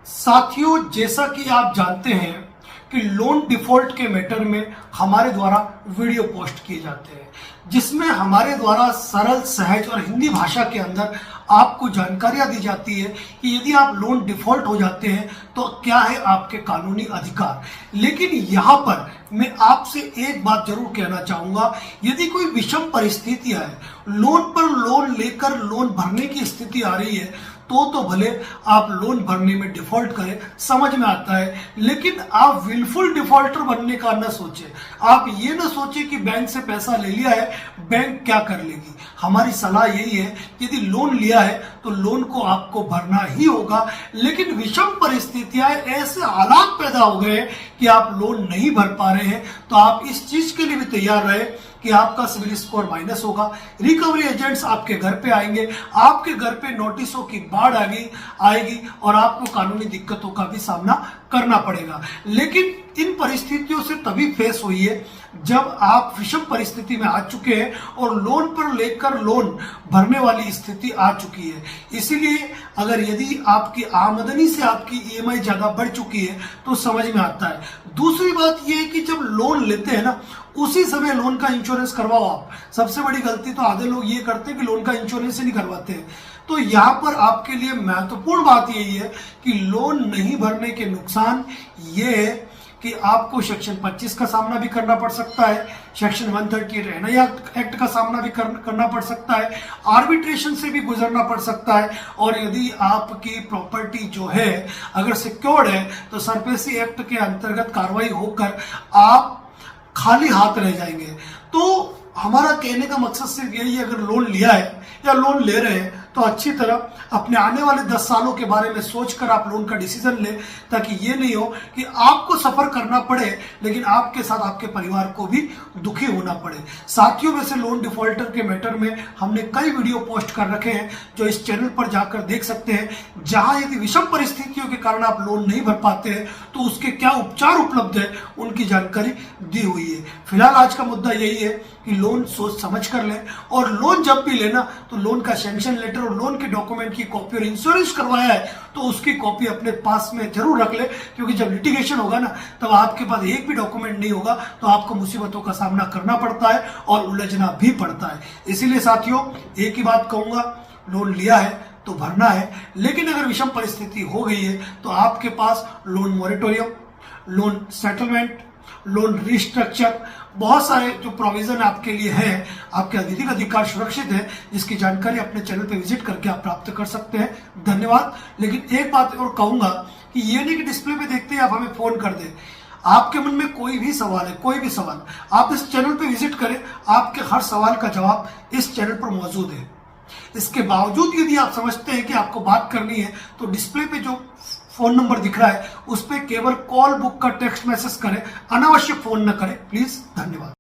साथियों, जैसा कि आप जानते हैं कि लोन डिफॉल्ट के मैटर में हमारे द्वारा वीडियो पोस्ट किए जाते हैं जिसमें हमारे द्वारा सरल, सहज और हिंदी भाषा के अंदर आपको जानकारियां दी जाती है कि यदि आप लोन डिफॉल्ट हो जाते हैं तो क्या है आपके कानूनी अधिकार। लेकिन यहाँ पर मैं आपसे एक बात जरूर कहना चाहूंगा, यदि कोई विषम परिस्थितियां है, लोन पर लोन लेकर लोन भरने की स्थिति आ रही है तो भले आप लोन भरने में डिफॉल्ट करें, समझ में आता है, लेकिन आप विलफुल डिफॉल्टर बनने का न सोचें। आप ये ना सोचें कि बैंक से पैसा ले लिया है, बैंक क्या कर लेगी। हमारी सलाह यही है कि यदि लोन लिया है तो लोन को आपको भरना ही होगा, लेकिन विषम परिस्थितियां, ऐसे हालात पैदा हो गए कि आप लोन नहीं भर पा रहे हैं तो आप इस चीज के लिए भी तैयार रहे कि आपका सिविल स्कोर माइनस होगा। रिकवरी एजेंट्स आपके घर पे आएंगे, आपके घर पे नोटिसों की बाढ़ आएगी और आपको कानूनी दिक्कतों का भी सामना करना पड़ेगा। लेकिन इन परिस्थितियों से तभी फेस हुई है जब आप विषम परिस्थिति में आ चुके हैं और लोन पर लेकर लोन भरने वाली स्थिति आ चुकी है। इसीलिए अगर यदि आपकी आमदनी से आपकी ईएमआई ज्यादा बढ़ चुकी है तो समझ में आता है। दूसरी बात यह है कि जब लोन लेते हैं ना, उसी समय लोन का इंश्योरेंस करवाओ आप। सबसे बड़ी गलती तो आधे लोग ये करते हैं कि लोन का इंश्योरेंस ही नहीं करवाते हैं। तो यहाँ पर आपके लिए महत्वपूर्ण बात यही है कि लोन नहीं भरने के नुकसान ये है कि आपको सेक्शन 25 का सामना भी करना पड़ सकता है, सेक्शन 138 एनआई एक्ट का सामना भी करना पड़ सकता है, आर्बिट्रेशन से भी गुजरना पड़ सकता है, और यदि आपकी प्रॉपर्टी जो है अगर सिक्योर्ड है तो सरफेसी एक्ट के अंतर्गत कार्रवाई होकर आप खाली हाथ रह जाएंगे। तो हमारा कहने का मकसद सिर्फ यही है, अगर लोन लिया है या लोन ले रहे हैं तो अच्छी तरह अपने आने वाले 10 सालों के बारे में सोचकर आप लोन का डिसीजन लें, ताकि ये नहीं हो कि आपको सफर करना पड़े लेकिन आपके साथ आपके परिवार को भी दुखी होना पड़े। साथियों, वैसे लोन डिफॉल्टर के मैटर में हमने कई वीडियो पोस्ट कर रखे हैं जो इस चैनल पर जाकर देख सकते हैं, जहां यदि विषम परिस्थितियों के कारण आप लोन नहीं भर पाते हैं तो उसके क्या उपचार उपलब्ध है उनकी जानकारी दी हुई है। फिलहाल आज का मुद्दा यही है कि लोन सोच समझ कर लें, और लोन जब भी लेना तो लोन का सैंक्शन लेटर और लोन के डॉक्यूमेंट की कॉपी और इंश्योरेंस करवाया है तो उसकी कॉपी अपने पास में जरूर रख ले, क्योंकि जब लिटिगेशन होगा ना तब आपके पास एक भी डॉक्यूमेंट नहीं होगा तो आपको मुसीबतों का सामना करना पड़ता है और उलझना भी पड़ता है। इसीलिए साथियों, एक ही बात कहूंगा, लोन लिया है तो भरना है, लेकिन अगर विषम परिस्थिति हो गई है तो आपके पास loan moratorium, loan settlement, loan restructure, बहुत सारे जो प्रोविजन आपके लिए है, आपके विधिक अधिकार सुरक्षित है, जिसकी जानकारी अपने चैनल पे विजिट करके आप प्राप्त कर सकते हैं। धन्यवाद। लेकिन एक बात और कहूंगा कि ये नहीं कि डिस्प्ले पे देखते ही आप हमें फोन कर दें। आपके मन में कोई भी सवाल है, कोई भी सवाल, आप इस चैनल पे विजिट करें, आपके हर सवाल का जवाब इस चैनल पर मौजूद है। इसके बावजूद यदि आप समझते हैं कि आपको बात करनी है तो डिस्प्ले पे जो फोन नंबर दिख रहा है उस पर केवल कॉल बुक का टेक्स्ट मैसेज करें, अनावश्यक फोन न करें प्लीज। धन्यवाद।